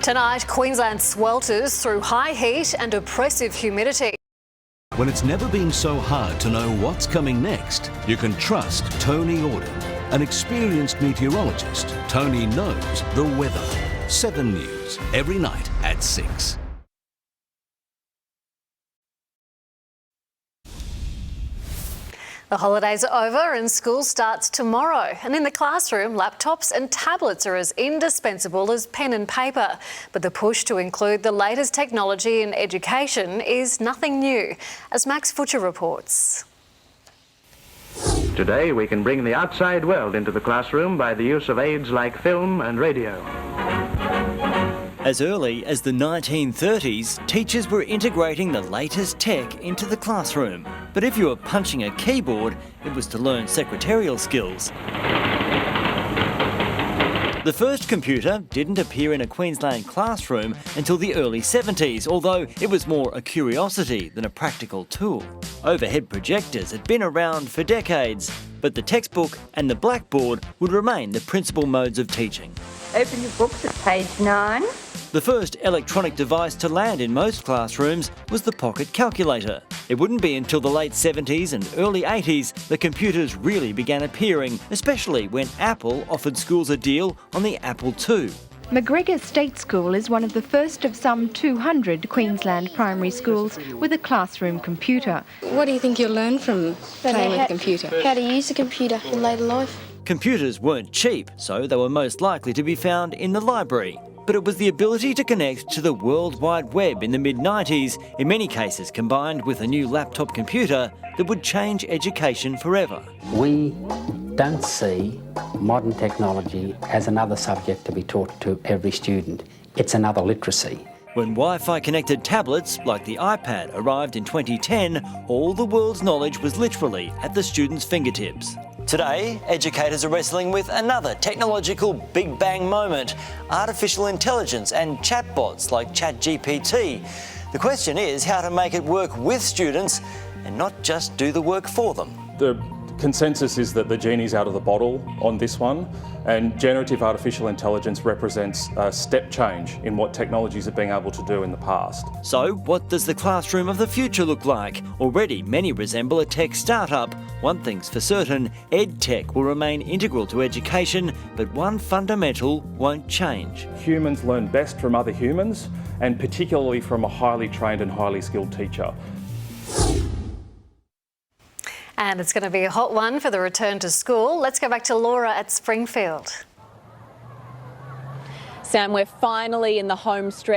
Tonight, Queensland swelters through high heat and oppressive humidity. When it's never been so hard to know what's coming next, you can trust Tony Auden, an experienced meteorologist. Tony knows the weather. 7 News, every night at 6. The holidays are over and school starts tomorrow. And in the classroom, laptops and tablets are as indispensable as pen and paper. But the push to include the latest technology in education is nothing new, as Max Futcher reports. Today we can bring the outside world into the classroom by the use of aids like film and radio. As early as the 1930s, teachers were integrating the latest tech into the classroom. But if you were punching a keyboard, it was to learn secretarial skills. The first computer didn't appear in a Queensland classroom until the early 70s, although it was more a curiosity than a practical tool. Overhead projectors had been around for decades, but the textbook and the blackboard would remain the principal modes of teaching. Open your books at page 9. The first electronic device to land in most classrooms was the pocket calculator. It wouldn't be until the late 70s and early 80s that computers really began appearing, especially when Apple offered schools a deal on the Apple II. McGregor State School is one of the first of some 200 Queensland primary schools with a classroom computer. What do you think you'll learn from playing with a computer? How to use a computer in later life. Computers weren't cheap, so they were most likely to be found in the library. But it was the ability to connect to the World Wide Web in the mid-90s, in many cases combined with a new laptop computer, that would change education forever. We don't see modern technology as another subject to be taught to every student. It's another literacy. When Wi-Fi connected tablets like the iPad arrived in 2010, all the world's knowledge was literally at the students' fingertips. Today, educators are wrestling with another technological Big Bang moment, artificial intelligence and chatbots like ChatGPT. The question is how to make it work with students and not just do the work for them. The consensus is that the genie's out of the bottle on this one, and generative artificial intelligence represents a step change in what technologies are being able to do in the past. So, what does the classroom of the future look like? Already, many resemble a tech startup. One thing's for certain, EdTech will remain integral to education, but one fundamental won't change. Humans learn best from other humans, and particularly from a highly trained and highly skilled teacher. And it's going to be a hot one for the return to school. Let's go back to Laura at Springfield. Sam, we're finally in the home stretch.